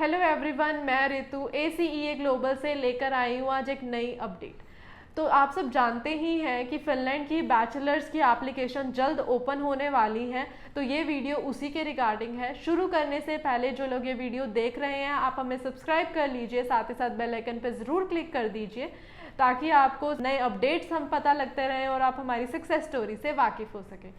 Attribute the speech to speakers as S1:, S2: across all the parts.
S1: Hello everyone, मैं Ritu ACEA global से लेकर आई हूँ आज एक नई अपडेट। तो आप सब जानते ही हैं कि फिनलैंड की बैचलर्स की एप्लीकेशन जल्द ओपन होने वाली है। तो ये वीडियो उसी के रिगार्डिंग है। शुरू करने से पहले जो लोग ये वीडियो देख रहे हैं, आप हमें सब्सक्राइब कर लीजिए, साथ ही साथ बेल आइकन पर ज़रूर क्लिक कर दीजिए ताकि आपको नए अपडेट्स हम पता लगते रहें और आप हमारी सक्सेस स्टोरी से वाकिफ़ हो सकें।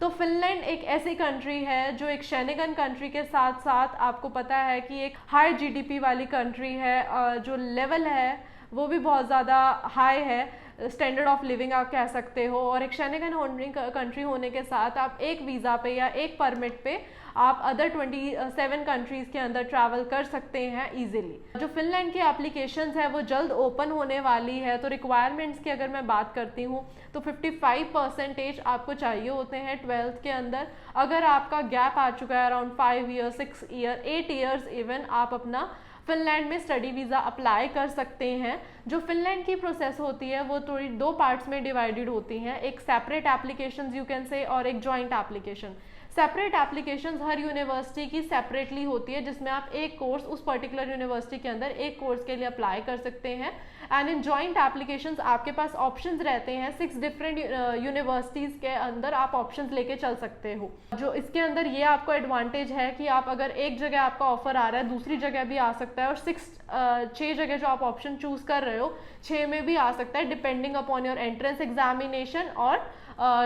S1: तो फिनलैंड एक ऐसी कंट्री है जो एक शेंगेन कंट्री के साथ साथ आपको पता है कि एक हाई GDP वाली कंट्री है। जो लेवल है वो भी बहुत ज़्यादा हाई है, स्टैंडर्ड ऑफ लिविंग आप कह सकते हो। और एक शेंगेन कंट्री होने के साथ आप एक वीज़ा पे या एक परमिट पे आप अदर 27 कंट्रीज़ के अंदर ट्रैवल कर सकते हैं इजीली। जो फिनलैंड की एप्लीकेशंस है वो जल्द ओपन होने वाली है। तो रिक्वायरमेंट्स की अगर मैं बात करती हूँ तो 55% आपको चाहिए होते हैं 12th के अंदर। अगर आपका गैप आ चुका है around 5 year, 6 year, 8 years even, आप अपना फिनलैंड में स्टडी वीज़ा अप्लाई कर सकते हैं। जो फिनलैंड की प्रोसेस होती है वो थोड़ी दो पार्ट्स में डिवाइडेड होती हैं, एक separate application you can say और एक जॉइंट एप्लीकेशन। सेपरेट एप्लीकेशंस हर यूनिवर्सिटी की सेपरेटली होती है, जिसमें आप एक कोर्स उस पर्टिकुलर यूनिवर्सिटी के अंदर एक कोर्स के लिए अप्लाई कर सकते हैं। एंड इन जॉइंट एप्लीकेशंस आपके पास ऑप्शंस रहते हैं, 6 डिफरेंट यूनिवर्सिटीज़ के अंदर आप ऑप्शंस लेके चल सकते हो। जो इसके अंदर ये आपको एडवांटेज है कि आप अगर एक जगह आपका ऑफर आ रहा है, दूसरी जगह भी आ सकता है, और 6 जगह जो आप ऑप्शन चूज कर रहे हो 6 में भी आ सकता है, depending upon your entrance examination और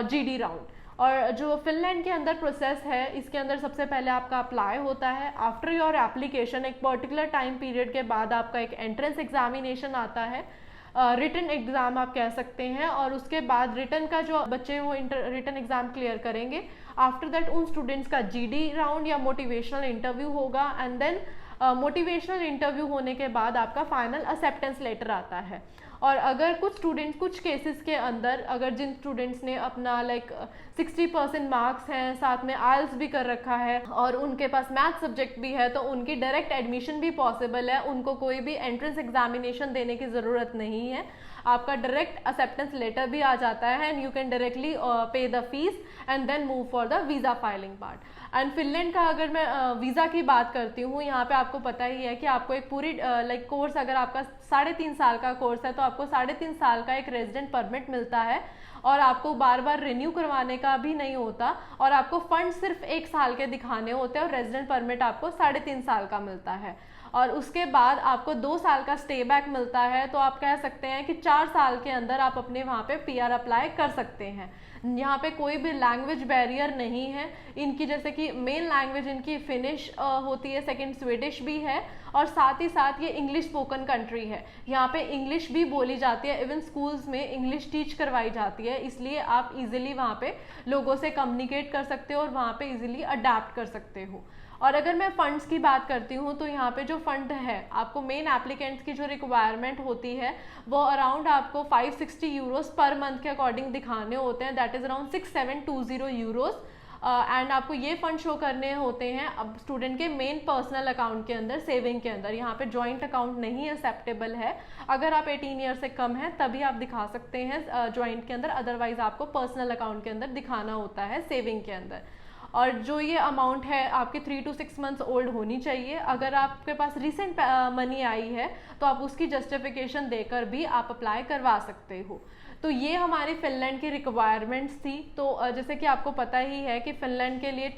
S1: GD राउंड। और जो फिनलैंड के अंदर प्रोसेस है, इसके अंदर सबसे पहले आपका अप्लाई होता है। आफ्टर योर एप्लीकेशन एक पर्टिकुलर टाइम पीरियड के बाद आपका एक एंट्रेंस एग्जामिनेशन आता है, रिटन एग्ज़ाम आप कह सकते हैं। और उसके बाद रिटन का जो बच्चे वो रिटन एग्ज़ाम क्लियर करेंगे, आफ्टर दैट उन स्टूडेंट्स का GD राउंड या मोटिवेशनल इंटरव्यू होगा। एंड देन मोटिवेशनल इंटरव्यू होने के बाद आपका फाइनल एक्सेप्टेंस लेटर आता है। और अगर कुछ स्टूडेंट्स, कुछ केसेस के अंदर अगर जिन स्टूडेंट्स ने अपना 60% मार्क्स हैं, साथ में IELTS भी कर रखा है और उनके पास मैथ सब्जेक्ट भी है, तो उनकी डायरेक्ट एडमिशन भी पॉसिबल है। उनको कोई भी एंट्रेंस एग्जामिनेशन देने की ज़रूरत नहीं है, आपका डायरेक्ट एक्सेप्टेंस लेटर भी आ जाता है and you can directly pay the fees and then move for the visa filing part. And Finland का अगर मैं वीज़ा की बात करती हूँ, यहाँ पे आपको पता ही है कि आपको एक पूरी कोर्स, अगर आपका 3.5 साल का कोर्स है तो आपको 3.5 साल का एक रेजिडेंट परमिट मिलता है और आपको बार बार रिन्यू करवाने का भी नहीं होता। और आपको फंड सिर्फ 1 साल के दिखाने होते हैं और रेजिडेंट परमिट आपको 3.5 साल का मिलता है। और उसके बाद आपको 2 साल का स्टे बैक मिलता है। तो आप कह सकते हैं कि 4 साल के अंदर आप अपने वहाँ पे PR अप्लाई कर सकते हैं। यहाँ पे कोई भी लैंग्वेज बैरियर नहीं है। इनकी जैसे कि मेन लैंग्वेज इनकी फिनिश होती है, सेकंड स्वीडिश भी है, और साथ ही साथ ये इंग्लिश स्पोकन कंट्री है। यहाँ पे इंग्लिश भी बोली जाती है, इवन स्कूल्स में इंग्लिश टीच करवाई जाती है, इसलिए आप इजीली वहाँ पे लोगों से कम्युनिकेट कर सकते हो और वहाँ पे इजीली अडेप्ट कर सकते हो। और अगर मैं फ़ंड्स की बात करती हूँ तो यहाँ पे जो फ़ंड है, आपको मेन एप्लीकेंट्स की जो रिक्वायरमेंट होती है वो अराउंड आपको 560 यूरोस पर मंथ के अकॉर्डिंग दिखाने होते हैं, that is around 6720 Euros. And आपको ये फंड शो करने होते हैं अब स्टूडेंट के मेन पर्सनल अकाउंट के अंदर, सेविंग के अंदर। यहाँ पे जॉइंट अकाउंट नहीं एक्सेप्टेबल है, अगर आप 18 ईयर से कम हैं तभी आप दिखा सकते हैं जॉइंट के अंदर, अदरवाइज आपको पर्सनल अकाउंट के अंदर दिखाना होता है सेविंग के अंदर। और जो ये अमाउंट है आपकी 3 to 6 मंथ्स ओल्ड होनी चाहिए। अगर आपके पास रिसेंट मनी आई है तो आप उसकी जस्टिफिकेशन देकर भी आप अप्लाई करवा सकते हो। तो ये हमारी फिनलैंड की रिक्वायरमेंट्स थी। तो जैसे कि आपको पता ही है कि फिनलैंड के लिए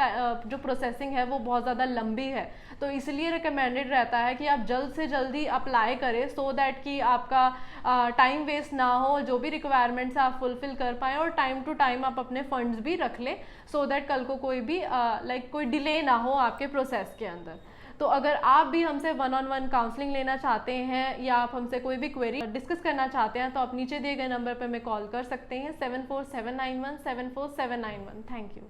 S1: जो प्रोसेसिंग है वो बहुत ज़्यादा लंबी है, तो इसलिए रिकमेंडेड रहता है कि आप जल्द से जल्दी अप्लाई करें, सो दैट कि आपका टाइम वेस्ट ना हो, जो भी रिक्वायरमेंट्स आप फुलफिल कर पाएँ और टाइम टू टाइम आप अपने फंड्स भी रख लें, सो दैट कल को कोई भी कोई डिले ना हो आपके प्रोसेस के अंदर। तो अगर आप भी हमसे 1-on-1 काउंसलिंग लेना चाहते हैं या आप हमसे कोई भी क्वेरी डिस्कस करना चाहते हैं तो आप नीचे दिए गए नंबर पर हमें कॉल कर सकते हैं 7479174791। Thank you.